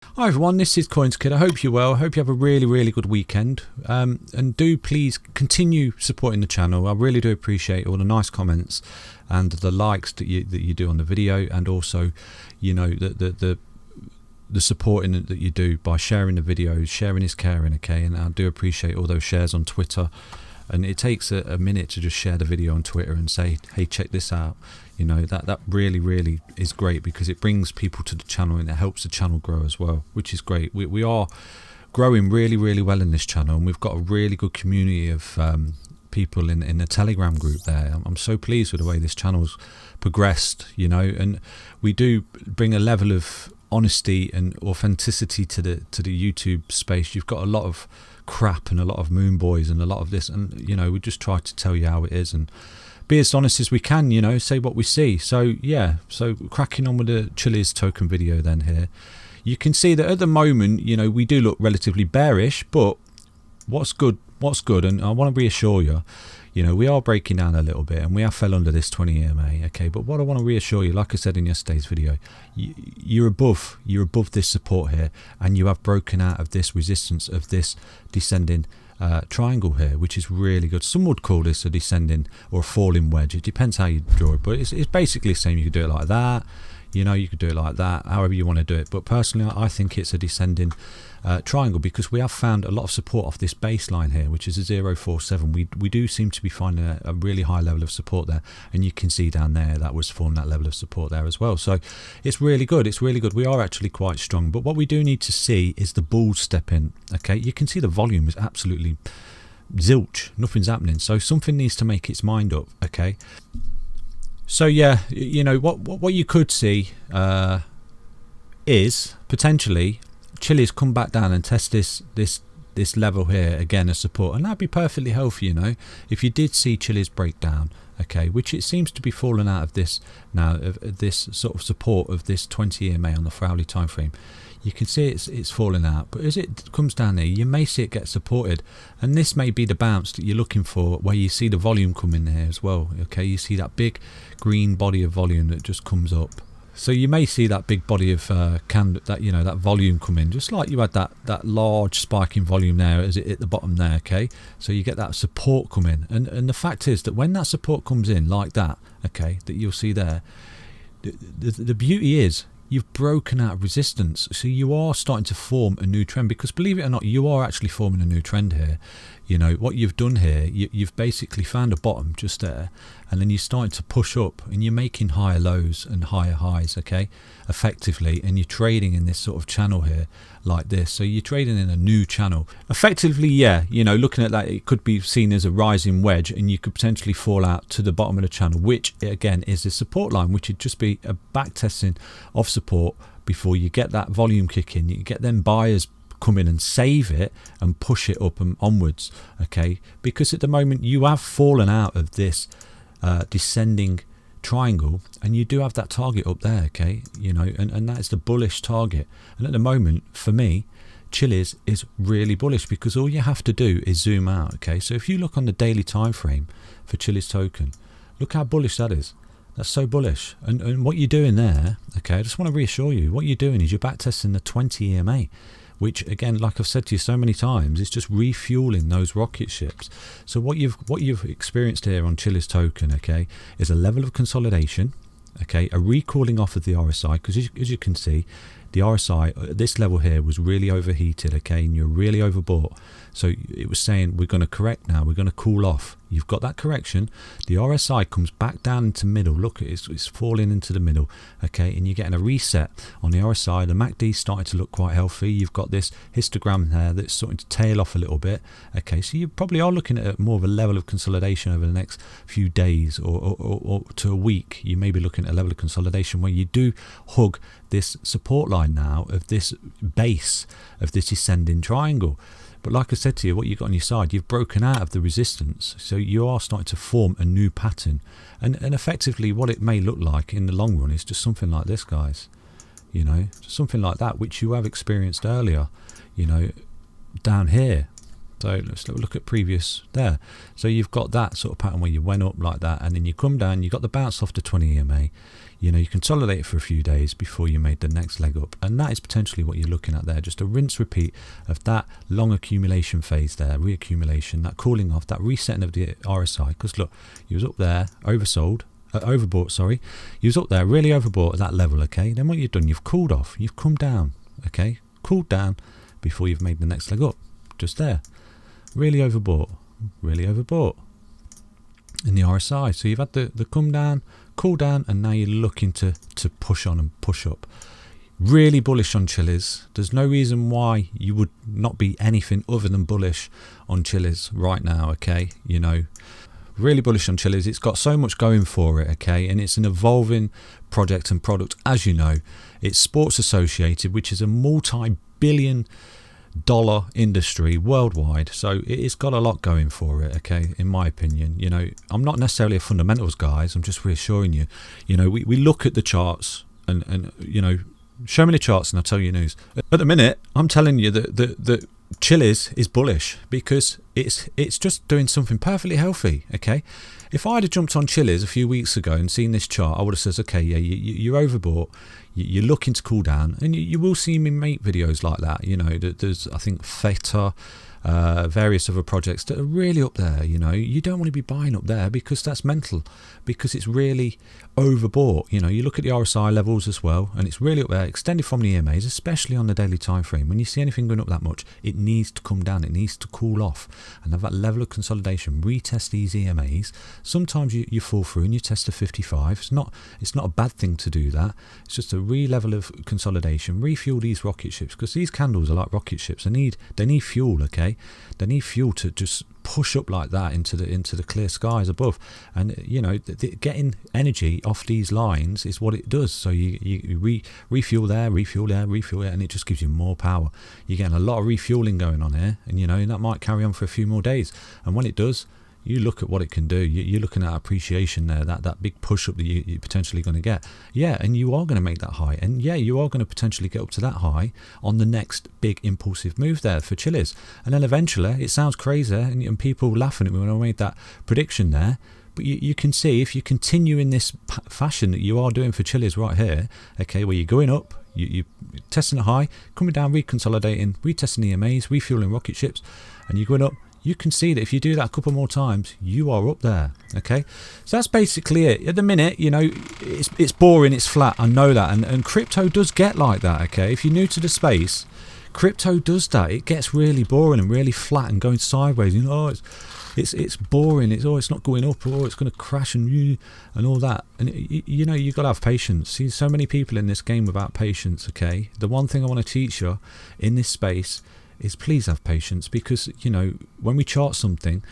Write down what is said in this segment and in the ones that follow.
Hi everyone, this is CoinsKid. I hope you're well. I hope you have a really good weekend. And do please continue supporting the channel. I really do appreciate all the nice comments and the likes that you do on the video, and also, you know, the supporting that you do by sharing the videos. Sharing is caring, okay? And I do appreciate all those shares on Twitter. And it takes a minute to just share the video on Twitter and say, hey, check this out. You know, that really is great, because it brings people to the channel and it helps the channel grow as well, which is great. We are growing really well in this channel, and we've got a really good community of people in the Telegram group there. I'm so pleased with the way this channel's progressed, you know, and we do bring a level of honesty and authenticity to the YouTube space. You've got a lot of crap and a lot of moon boys and a lot of this, and you know, we just try to tell you how it is and be as honest as we can, you know, say what we see. So yeah, so cracking on with the CHILIZ token video then here. You can see that at the moment, you know, we do look relatively bearish, but what's good, and I want to reassure you, you know, we are breaking down a little bit and we have fell under this 20 EMA, okay? But what I want to reassure you, like I said in yesterday's video, you're above this support here, and you have broken out of this resistance of this descending triangle here, which is really good. Some would call this a descending or a falling wedge. It depends how you draw it, but it's basically the same. You could do it like that, you know, you could do it like that, however you want to do it. But personally, I think it's a descending triangle, because we have found a lot of support off this baseline here, which is a 047. We do seem to be finding a really high level of support there, and you can see down there that was forming that level of support there as well. So it's really good. It's really good. We are actually quite strong, but what we do need to see is the bulls step in. Okay, you can see the volume is absolutely zilch. Nothing's happening. So something needs to make its mind up. Okay. So yeah, you know, what you could see is potentially CHILIZ come back down and test this level here again as support, and that'd be perfectly healthy, you know, if you did see CHILIZ break down, okay, which it seems to be falling out of this now, of this sort of support of this 20 EMA on the hourly time frame. You can see it's falling out, but as it comes down there, you may see it get supported, and this may be the bounce that you're looking for, where you see the volume come in here as well. Okay, you see that big green body of volume that just comes up. So you may see that big body of that volume come in, just like you had that large spike in volume there as it hit the bottom there. Okay, so you get that support come in, and the fact is that when that support comes in like that, okay, that you'll see there, the beauty is you've broken out of resistance, so you are starting to form a new trend, because believe it or not, you are actually forming a new trend here. You know what you've done here, you've basically found a bottom just there, and then you're starting to push up, and you're making higher lows and higher highs, okay, effectively, and you're trading in this sort of channel here like this. So you're trading in a new channel effectively. Yeah, you know, looking at that, it could be seen as a rising wedge, and you could potentially fall out to the bottom of the channel, which again is the support line, which would just be a back testing of support before you get that volume kick in. You get them buyers come in and save it and push it up and onwards, okay, because at the moment you have fallen out of this descending triangle, and you do have that target up there, okay, you know, and that is the bullish target. And at the moment, for me, CHILIZ is really bullish, because all you have to do is zoom out. Okay, so if you look on the daily time frame for CHILIZ token, look how bullish that is. That's so bullish. And what you're doing there, okay, I just want to reassure you, what you're doing is you're back testing the 20 EMA, which again, like I've said to you so many times, is just refueling those rocket ships. So what you've experienced here on CHILIZ token, okay, is a level of consolidation, okay, a recalling off of the RSI, because as you can see, the RSI at this level here was really overheated, okay, and you're really overbought. So it was saying we're going to correct now, we're going to cool off. You've got that correction, the RSI comes back down into middle, look, it's falling into the middle, okay, and you're getting a reset on the RSI. The MACD starting to look quite healthy. You've got this histogram there that's starting to tail off a little bit, okay, so you probably are looking at more of a level of consolidation over the next few days or to a week. You may be looking at a level of consolidation where you do hug this support line now of this base of this descending triangle. But like I said to you, what you've got on your side, you've broken out of the resistance, so you are starting to form a new pattern, and effectively what it may look like in the long run is just something like this, guys, you know, something like that, which you have experienced earlier, you know, down here, So let's look at previous there. So you've got that sort of pattern where you went up like that, and then you come down, you got the bounce off the 20 EMA, you know, you consolidate it for a few days before you made the next leg up, and that is potentially what you're looking at there, just a rinse repeat of that long accumulation phase there, reaccumulation, that cooling off, that resetting of the RSI. Because look, you was up there, overbought, sorry, you was up there really overbought at that level, okay? Then what you've done, you've cooled off, you've come down, okay, cooled down before you've made the next leg up, just there, really overbought in the RSI. So you've had the come down, cool down, and now you're looking to push on and push up. Really bullish on CHILIZ. There's no reason why you would not be anything other than bullish on CHILIZ right now, okay? You know, really bullish on CHILIZ. It's got so much going for it, okay? And it's an evolving project and product, as you know. It's sports associated, which is a multi-billion dollar industry worldwide, so it's got a lot going for it, okay, in my opinion. You know, I'm not necessarily a fundamentals guys, I'm just reassuring you. You know, we look at the charts and you know, show me the charts and I'll tell you news. At the minute, I'm telling you that CHILIZ is bullish because it's just doing something perfectly healthy, okay? If I'd have jumped on CHILIZ a few weeks ago and seen this chart, I would have said, okay, yeah, you're overbought, you're looking to cool down, and you will see me make videos like that. You know, there's, I think, Theta, various other projects that are really up there. You know, you don't want to be buying up there because that's mental, because it's really overbought. You know, you look at the RSI levels as well, and it's really up there, extended from the EMAs, especially on the daily time frame. When you see anything going up that much, it needs to come down, it needs to cool off and have that level of consolidation. Retest these EMAs. Sometimes you fall through and you test the 55. It's not a bad thing to do that. It's just a re-level of consolidation, refuel these rocket ships, because these candles are like rocket ships. They need fuel, okay? They need fuel to just push up like that into the clear skies above. And you know, getting energy off these lines is what it does. So you refuel there, and it just gives you more power. You're getting a lot of refueling going on here, and you know, that might carry on for a few more days. And when it does, you look at what it can do. You're looking at appreciation there, that big push up that you're potentially going to get. Yeah, and you are going to make that high, and yeah, you are going to potentially get up to that high on the next big impulsive move there for CHILIZ. And then eventually, it sounds crazy, and people laughing at me when I made that prediction there, but you can see, if you continue in this fashion that you are doing for CHILIZ right here, okay, where you're going up, you're testing a high, coming down, reconsolidating, retesting the EMAs, refueling rocket ships, and you're going up. You can see that if you do that a couple more times, you are up there, okay? So that's basically it. At the minute, you know, it's boring, it's flat, I know that, and crypto does get like that, okay? If you're new to the space, crypto does that. It gets really boring and really flat and going sideways. You know, it's boring. It's not going up, or it's going to crash and all that. And you know, you've got to have patience. See, so many people in this game without patience, okay? The one thing I want to teach you in this space is please have patience, because you know, when we chart something,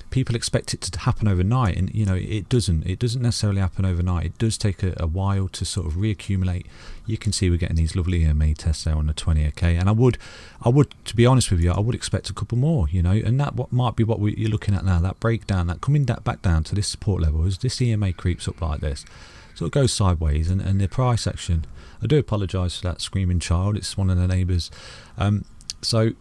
people expect it to happen overnight, and you know, it doesn't necessarily happen overnight. It does take a while to sort of reaccumulate. You can see we're getting these lovely EMA tests there on the 20, okay? And I would, to be honest with you, I would expect a couple more, you know, and that might be what you're looking at now, that breakdown, that coming back down to this support level as this EMA creeps up like this. So it goes sideways, and the price action, I do apologise for that screaming child, it's one of the neighbours. So,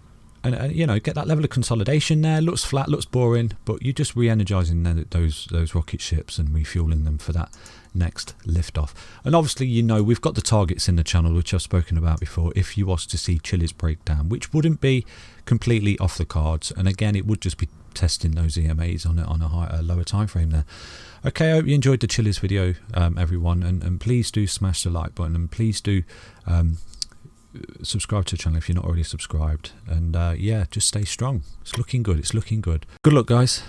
and you know, get that level of consolidation there. Looks flat, looks boring, but you're just re-energizing those rocket ships and refueling them for that next lift off. And obviously, you know, we've got the targets in the channel, which I've spoken about before, if you was to see CHILIZ breakdown, which wouldn't be completely off the cards. And again, it would just be testing those EMAs on a lower time frame there. Okay, I hope you enjoyed the CHILIZ video, everyone, and please do smash the like button, and please do subscribe to the channel if you're not already subscribed. And yeah, just stay strong. It's looking good. Good luck, guys.